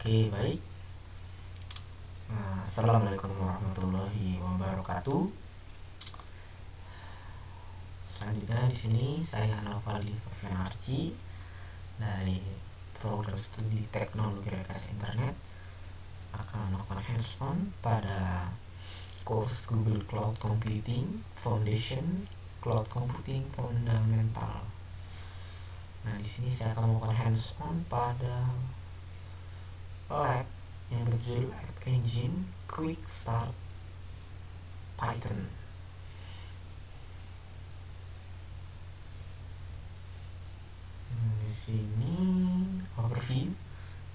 Oke, baik. Assalamualaikum warahmatullahi wabarakatuh. Selanjutnya di sini saya Novali Fevenarji dari program studi teknologi rekayasa internet akan melakukan hands-on pada course Google Cloud Computing Foundation, Cloud Computing Fundamental. Di sini saya akan melakukan hands-on pada lab yang berjudul App Engine Quick Start Python. Di sini overview.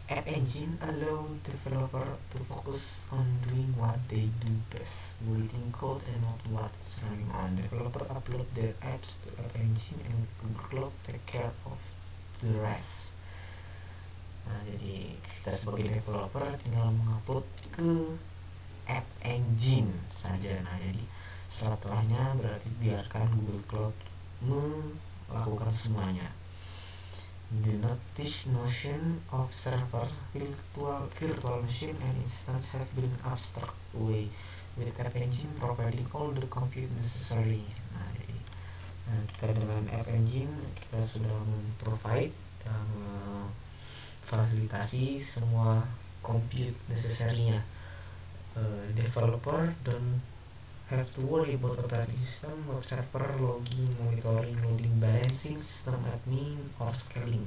App Engine allow developer to focus on doing what they do best, writing code and not what's running on. Developer upload their apps to App Engine and Google Cloud take care of the rest. Jadi kita sebagai developer tinggal mengupload ke App Engine saja. Jadi setelahnya berarti biarkan Google Cloud melakukan semuanya. The notion of server, virtual machine and instance have been abstract away with App Engine providing all the compute necessary. Jadi kita dengan App Engine kita sudah memprovide fasilitasi semua compute necessary-nya. Developer don't have to worry about operating system, web server, logging, monitoring, loading balancing, system admin, or scaling.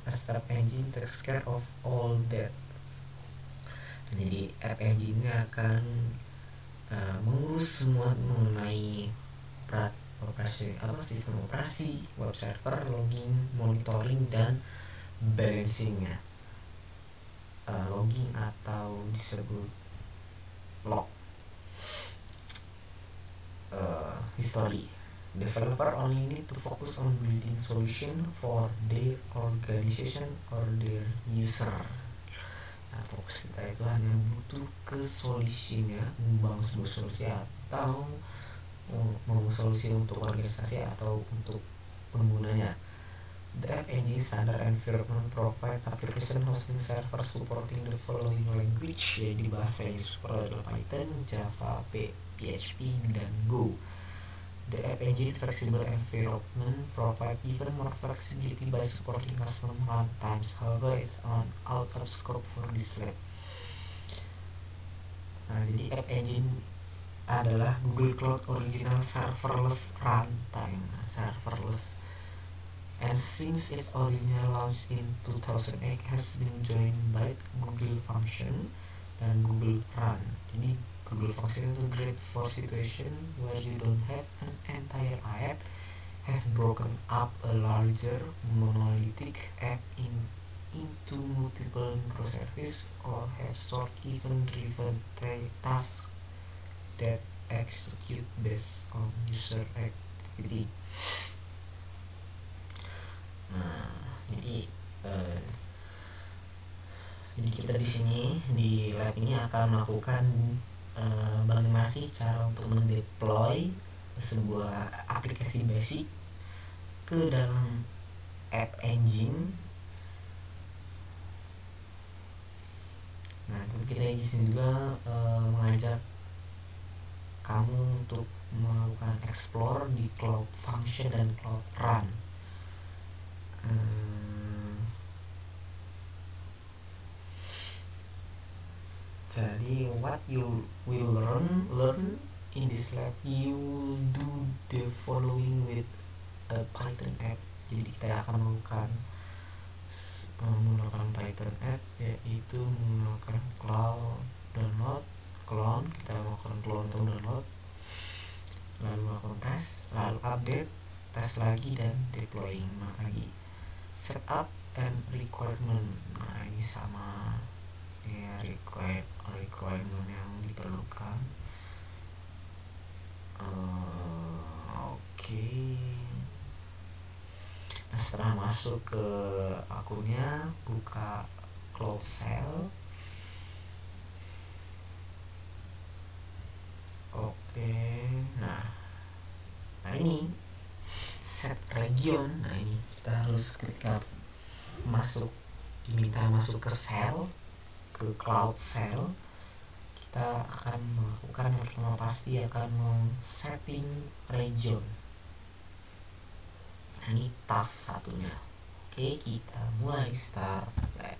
As App Engine takes care of all that. Jadi App Engine akan mengurus semua mengenai sistem operasi, web server, logging, monitoring, dan balancingnya. Logging atau disebut log. History. Developer only need to focus on building solution for their organization or their user. Fokus kita itu hanya butuh ke solusinya, membangun sebuah solusi atau membangun solusi untuk organisasi atau untuk penggunanya. The App Engine standard environment provide application hosting server supporting the following language. Jadi bahasa yang support adalah Python, Java, PHP, dan Go. The App Engine flexible environment provide even more flexibility by supporting custom runtimes. However, it's out of scope for this lab. Jadi App Engine adalah Google Cloud original serverless runtime, serverless. And since its original launch in 2008 has been joined by Google Function dan Google Run. Jadi Google Function itu great for situation where you don't have an entire app, have broken up a larger monolithic app into multiple microservices, or have short event-driven tasks that execute based on user activity. Jadi kita di sini di lab ini akan melakukan bagaimana sih cara untuk mendeploy sebuah aplikasi basic ke dalam App Engine. Tentu kita di sini juga mengajak kamu untuk melakukan explore di Cloud Function dan Cloud Run. Jadi what you will learn in this lab, you will do the following with a Python app. Jadi kita akan menggunakan Python app, yaitu menggunakan cloud download, clone, kita melakukan clone atau download, lalu melakukan tes, lalu update, tes lagi, dan deploying lagi. Setup and requirement. Ini sama ya, requirement yang diperlukan. Oke. Setelah masuk ke akunnya, buka Cloud Shell. Oke. Nah ini set region. Ini kita harus ketika diminta masuk ke shell, ke Cloud Shell, kita akan melakukan yang pertama pasti akan setting region. Nah, ini task satunya. Oke, kita mulai start lab.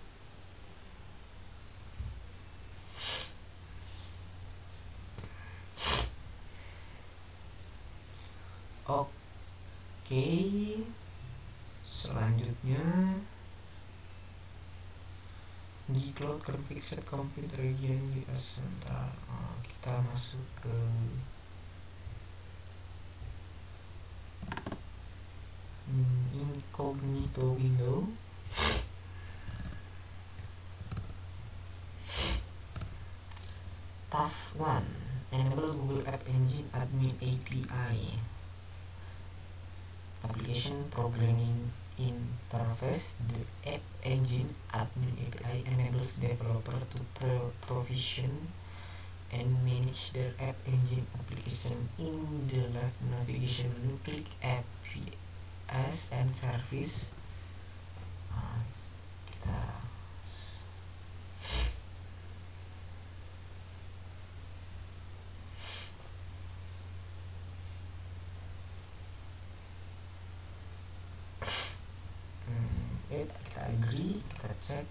Oke, selanjutnya di cloud config set complete region di central. Kita masuk ke incognito window. Task 1, enable Google App Engine Admin API. Application Programming Interface. The App Engine Admin API enables developer to provision and manage their App Engine application in the left navigation menu. Click APIs and Service. Kita agree, kita cek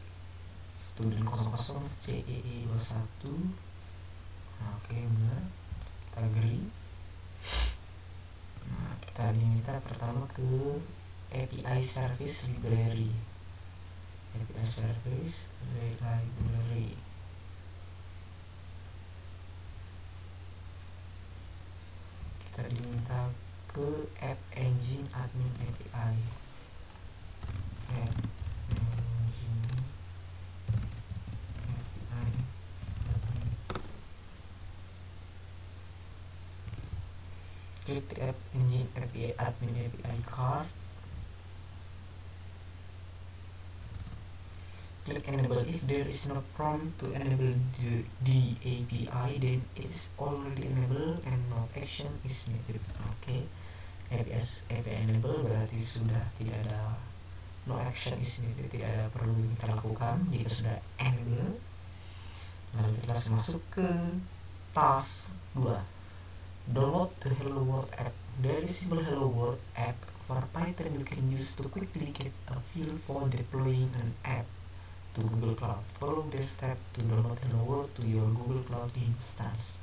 student 00 CEE 21. Oke, benar, kita agree. Nah, kita diminta pertama ke API Service Library. API Service Library. Kita diminta ke App Engine Admin API. App Engine API. Klik App Engine API Admin API card. Click enable. If there is no prompt to enable the API, then it's already enabled and no action is needed. Oke, API enable berarti sudah tidak ada, no action is needed, tidak ada perlu kita lakukan jika sudah enable. Lalu kita langsung masuk ke task 2. Download the Hello World app. There is simple Hello World app for Python you can use to quickly get a feel for deploying an app to Google Cloud. Follow this step to download Hello World to your Google Cloud instance.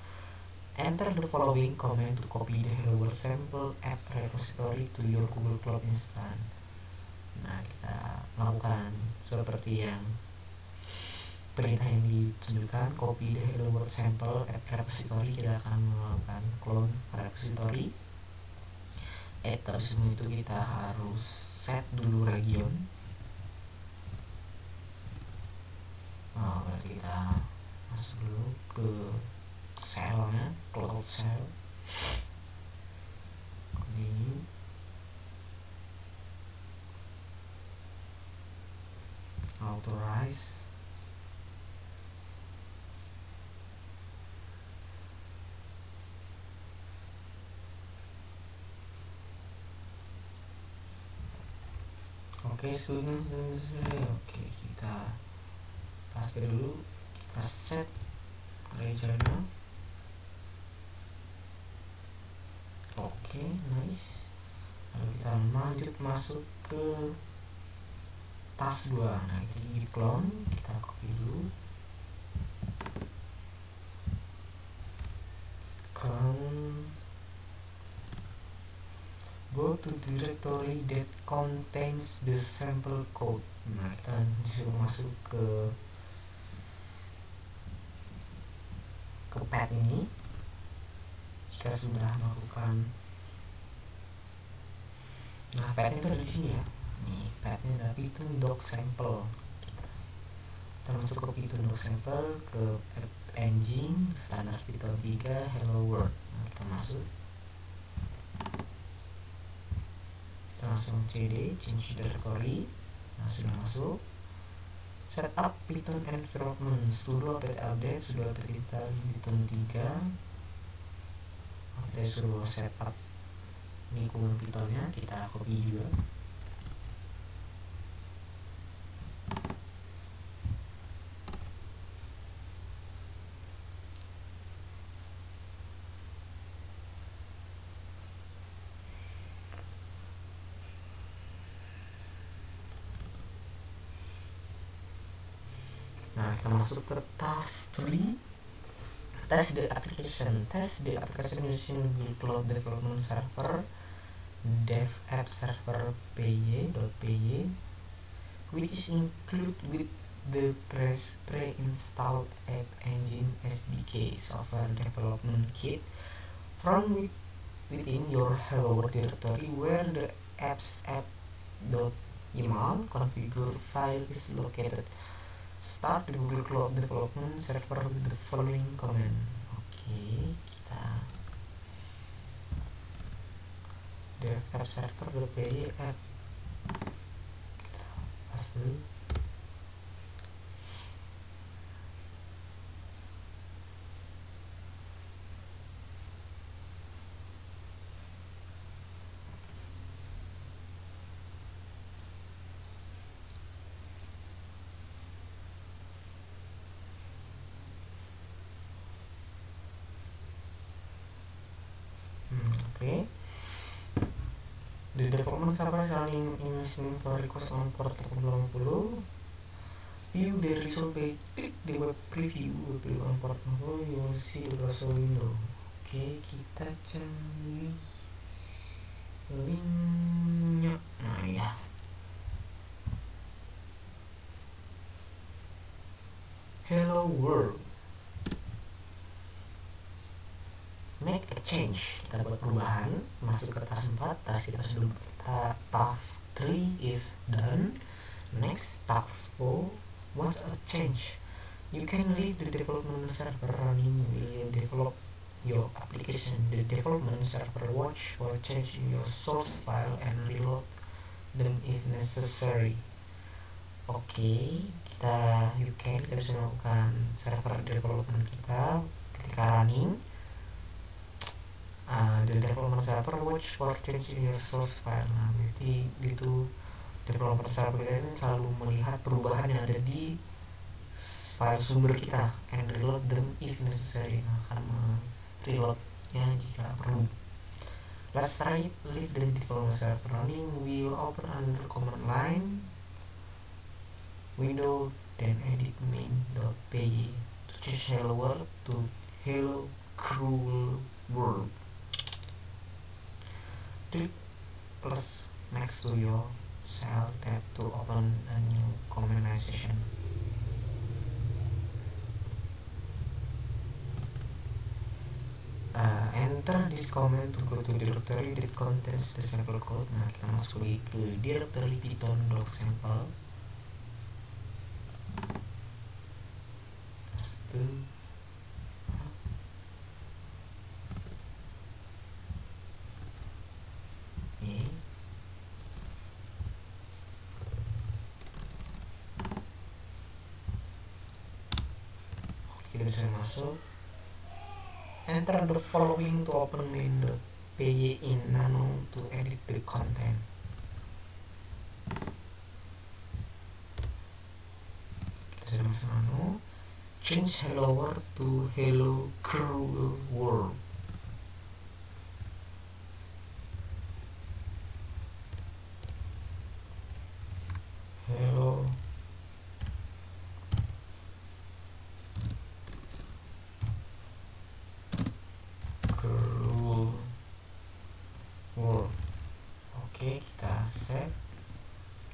Enter the following command to copy the Hello World sample app repository to your Google Cloud instance. Nah, kita lakukan seperti yang perintah yang ditunjukkan, copy the Hello World sample app repository. Kita akan melakukan clone repository. Tapi sebelum itu kita harus set dulu region. Berarti kita masuk dulu ke shellnya, cloud shell. Continue. Authorize. Oke, student. Oke, kita paste dulu, kita set regionnya. Oke, nice. Lalu kita lanjut masuk ke task 2. Nah, ini di clone, kita copy dulu, clone, go to directory that contains the sample code. Nah, kita disuruh masuk ke path ini. Jika sudah melakukan, nah pathnya itu ada di sini ya. Nih, pathnya ada Python doc sample. Kita masuk ke Python doc sample, ke App Engine standar Python 3 Hello World. Nah, kita masuk, kita langsung cd change directory. Nah, sudah masuk. Setup Python environment, sudo apt update, sudo apt install Python 3. Kita suruh setup lingkungan Pythonnya, kita copy juga. kita masuk ke task 3. Test the application using Google Cloud Development Server dev app server py, which is included with the pre-installed App Engine SDK software development kit from within your Hello World directory where the apps app.yaml configure file is located. Start the Google Cloud Development Server with the following command. Oke, kita dev app server.py app kita paste. Okay. The development server is running in listening for request on port 80. View the result by click the web preview on port 80. You will see the browser window. Oke, kita cari linknya. Nah ya. Hello world. Make a change, kita buat perubahan, masuk ke task 4, task 3 is done. Next, task 4, what's a change? You can leave the development server running while you develop your application. The development server watch for change in your source file and reload them if necessary. Oke, kita bisa melakukan server development kita ketika running. The developer server watch for change in your source file. Nah, berarti itu developer server kita ini selalu melihat perubahan yang ada di file sumber kita and reload them if necessary. Nah, akan reloadnya jika perlu. Let's try it. Leave the developer server running. We will open under command line window, then edit main.py to change hello world to hello cruel world. Click plus next to your cell tab to open a new combination. Enter this command to go to directory that contains the sample code. Nah, kita masuk lagi ke directory python.sample. Paste. Kita bisa masuk. Enter the following to open main.py in nano to edit the content. Kita bisa masuk nano. Change hello world to hello cruel world. Hello cruel world. Oke, kita save.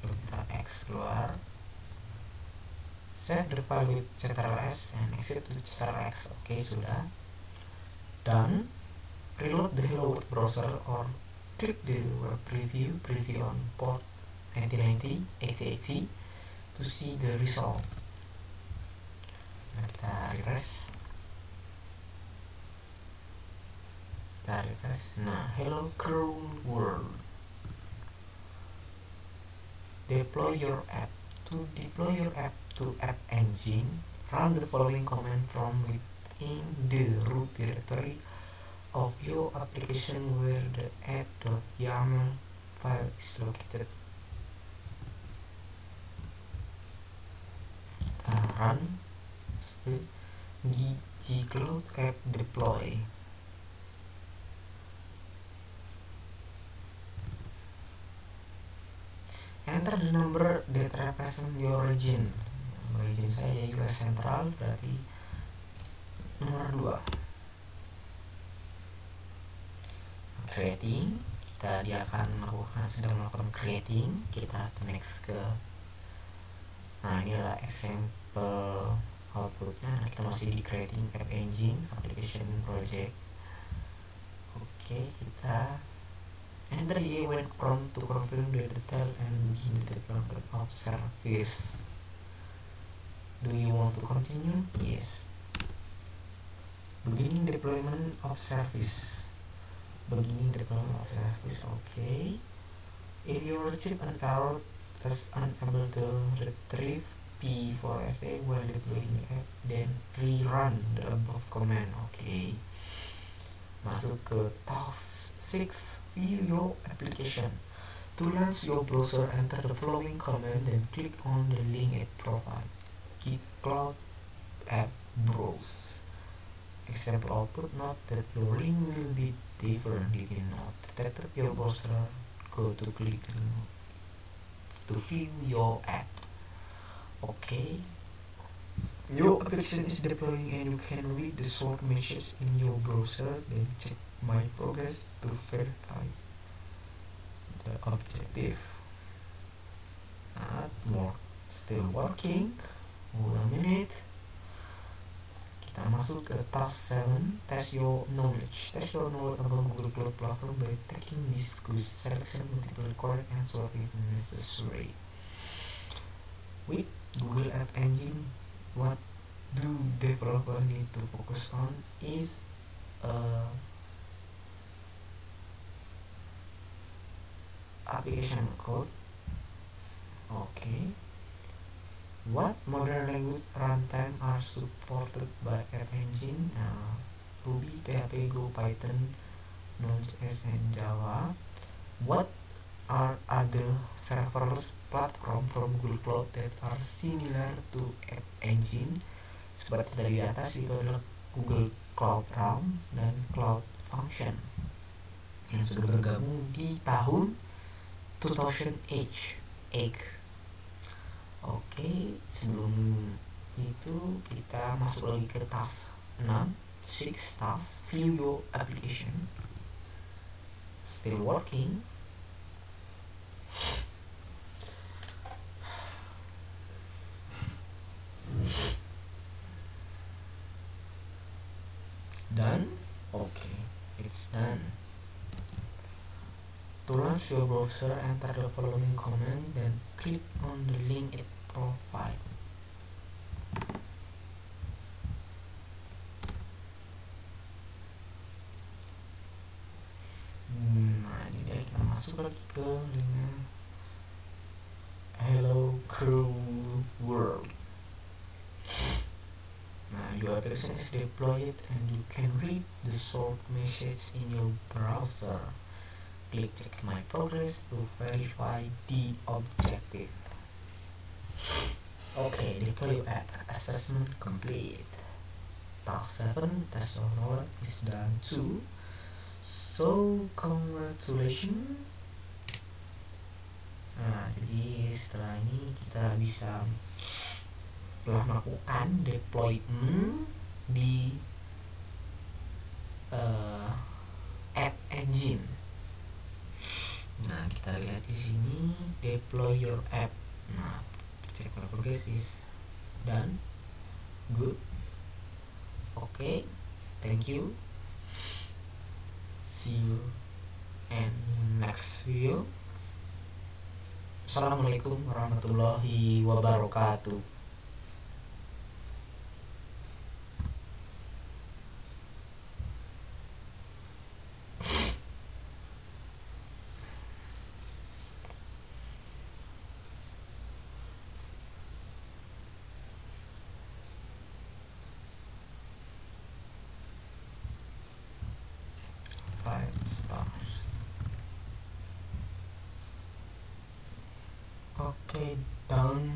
Lalu kita X keluar. Save the file with ctrls and exit with ctrlx. Oke, sudah. Done. Reload the hello world browser or click the web preview on port 8090 to see the result. Nah, kita refresh. Nah, hello cruel world. Deploy your app. To deploy your app to App Engine, run the following command from within the root directory of your application where the app.yaml file is located. Run gcloud app deploy. Enter the number that represent your region. region saya US Central, berarti nomor 2. Creating, dia akan sedang melakukan creating. Kita next ke, nah ini adalah example outputnya. Nah, kita masih di creating app engine application project. Oke, kita enter here when prompt to confirm the detail and begin the development of service. Do you want to continue? Yes. Beginning deployment of service. Okay. If you receive an error as unable to retrieve P4FA while deploying the app, then rerun the above command. Okay. Masuk ke task 6, view your application. To launch your browser, enter the following command, then click on the link it provides. Git Cloud App Browse. Example output, note that your link will be different. Did you not detect your browser? Go to click link to view your app. Okay. Your application is deploying and you can read the short message in your browser. Then check my progress to verify the objective. Not more. Still working. Hold a minute. Kita masuk ke task 7, test your knowledge. Test your knowledge about Google Cloud Platform by taking this quiz. Selection multiple correct answer if necessary. With Google App Engine, what do developer need to focus on is application code. Okay. What modern language runtime are supported by App Engine? Ruby, PHP, Go, Python, Node.js, and Java. What are other serverless platform from Google Cloud that are similar to App Engine? Seperti dari atas itu adalah Google Cloud Realm dan Cloud Function yang sudah bergabung di tahun 2008. Oke, sebelum itu kita masuk lagi ke task 6, 6 task, view your application. Still working. Done? Okay, it's done. To launch your browser, enter the following command, then click on the link it provides. Nah, ini dia, kita masuk lagi ke linknya. Hello Crew World. Nah, your application is deployed and you can read the short message in your browser. Click check my progress to verify the objective. Okay, deploy your app. Assessment complete. Task 7, test your knowledge is done too. So, congratulations. Nah, jadi setelah ini kita bisa telah melakukan deployment di App Engine. Nah, kita lihat di sini deploy your app. Nah, check my progress is done. Good. Okay. Thank you. See you in next video. Assalamualaikum warahmatullahi wabarakatuh. Stars. Okay, done.